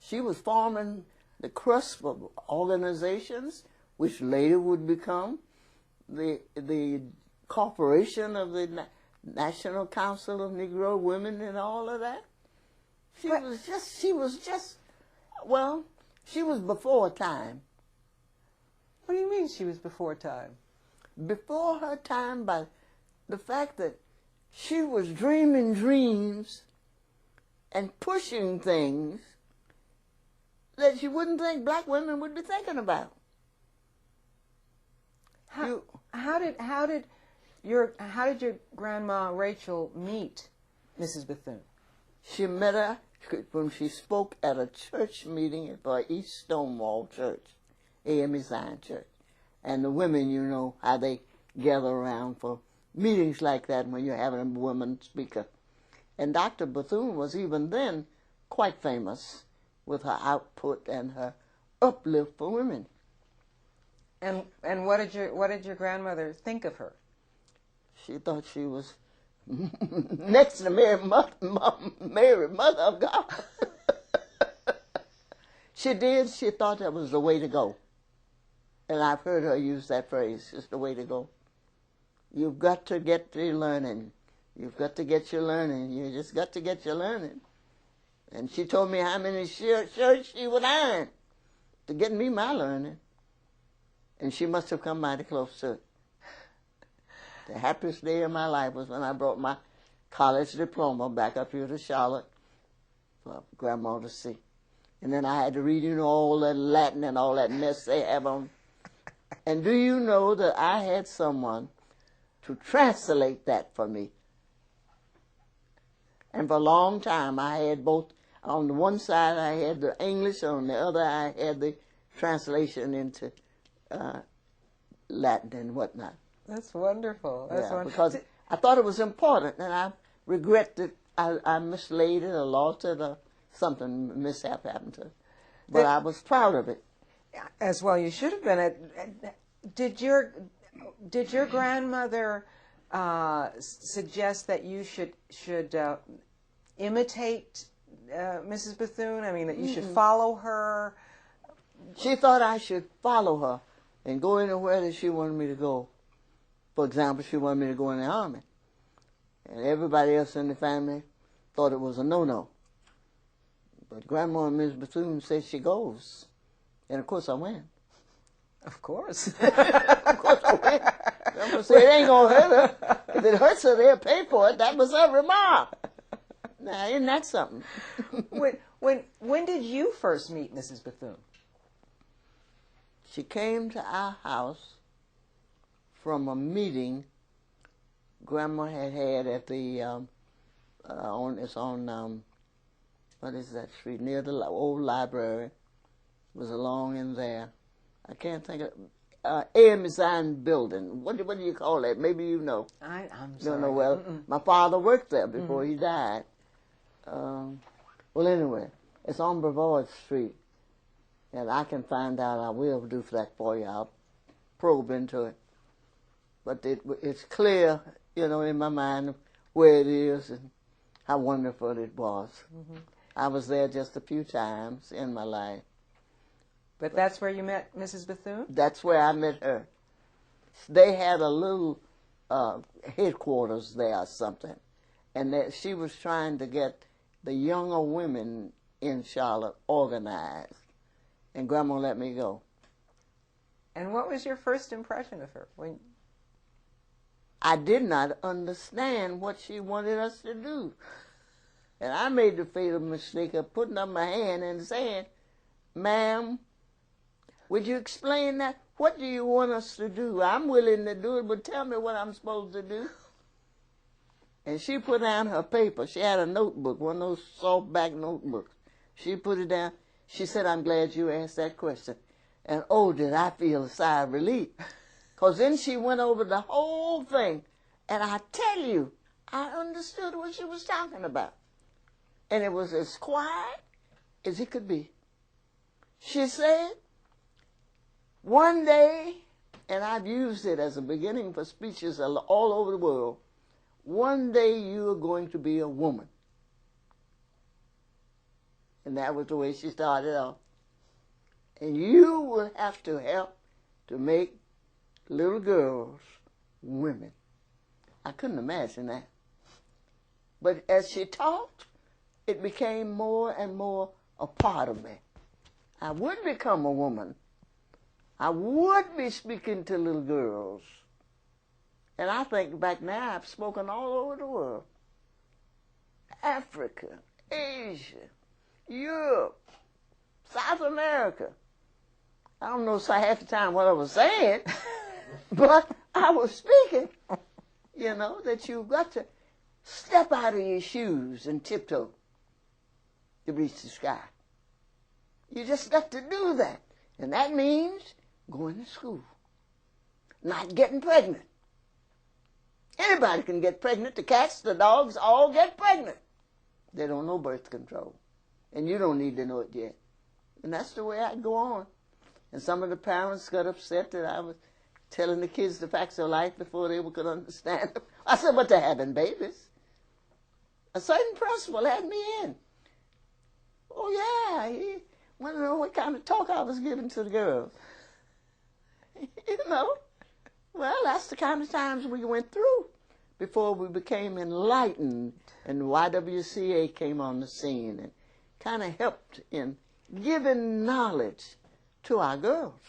She was forming the crust of organizations, which later would become the corporation of the National Council of Negro Women and all of that. She was just, well, she was before time. What do you mean she was before time? Before her time by the fact that she was dreaming dreams and pushing things that you wouldn't think black women would be thinking about. How did your grandma Rachel meet Mrs. Bethune? She met her when she spoke at a church meeting for East Stonewall Church, AME Zion Church. And the women, you know, how they gather around for meetings like that when you're having a woman speaker. And Dr. Bethune was even then quite famous with her output and her uplift for women. And what did your grandmother think of her? She thought she was next to Mary, Mother of God. She did. She thought that was the way to go. And I've heard her use that phrase, it's the way to go. You've got to get your learning. You've got to get your learning. You just got to get your learning. And she told me how many shirts she would iron to get me my learning. And she must have come mighty close to it. The happiest day of my life was when I brought my college diploma back up here to Charlotte for Grandma to see. And then I had to read, you know, all that Latin and all that mess they have on. And do you know that I had someone to translate that for me? And for a long time I had both. On the one side I had the English, on the other I had the translation into Latin and whatnot. That's wonderful. That's wonderful. Because I thought it was important, and I regret that I mislaid it or lost it or something mishap happened to it. But I was proud of it. As well, you should have been. Did your grandmother suggest that you should imitate Mrs. Bethune? I mean, that you should follow her? She thought I should follow her and go anywhere that she wanted me to go. For example, she wanted me to go in the army. And everybody else in the family thought it was a no-no. But Grandma and Ms. Bethune said she goes. And of course I went. Of course. Of course I went. Grandma said it ain't going to hurt her. If it hurts her, they'll pay for it. That was her remark. Now, isn't that something? When did you first meet Mrs. Bethune? She came to our house from a meeting Grandma had at the what is that street, near the old library. It was along in there. I can't think of AME Zion building. What do you call that? Maybe you know. I'm sorry. Don't know well. My father worked there before he died. Well, anyway, it's on Brevard Street, and I can find out. I will do that for you. I'll probe into it. But it's clear, you know, in my mind where it is and how wonderful it was. I was there just a few times in my life. But that's where you met Mrs. Bethune? That's where I met her. They had a little headquarters there or something. And that she was trying to get the younger women in Charlotte organized. And Grandma let me go. And what was your first impression of her? I did not understand what she wanted us to do. And I made the fatal mistake of putting up my hand and saying, "Ma'am, would you explain that? What do you want us to do? I'm willing to do it, but tell me what I'm supposed to do." And she put down her paper. She had a notebook, one of those softback notebooks. She put it down. She said, "I'm glad you asked that question." And oh, did I feel a sigh of relief. Because then she went over the whole thing. And I tell you, I understood what she was talking about. And it was as quiet as it could be. She said, one day, and I've used it as a beginning for speeches all over the world, one day you are going to be a woman. And that was the way she started off. And you will have to help to make little girls women. I couldn't imagine that. But as she talked, it became more and more a part of me. I would become a woman. I would be speaking to little girls. And I think back now I've spoken all over the world. Africa, Asia, Europe, South America. I don't know half the time what I was saying, but I was speaking, you know, that you've got to step out of your shoes and tiptoe to reach the sky. You just got to do that. And that means going to school, not getting pregnant. Anybody can get pregnant. The cats, the dogs, all get pregnant. They don't know birth control. And you don't need to know it yet. And that's the way I go on. And some of the parents got upset that I was telling the kids the facts of life before they could understand them. I said, but they're having babies. A certain principal had me in. Oh, yeah, he wanted to know what kind of talk I was giving to the girls. You know? Well, that's the kind of times we went through before we became enlightened and YWCA came on the scene and kind of helped in giving knowledge to our girls.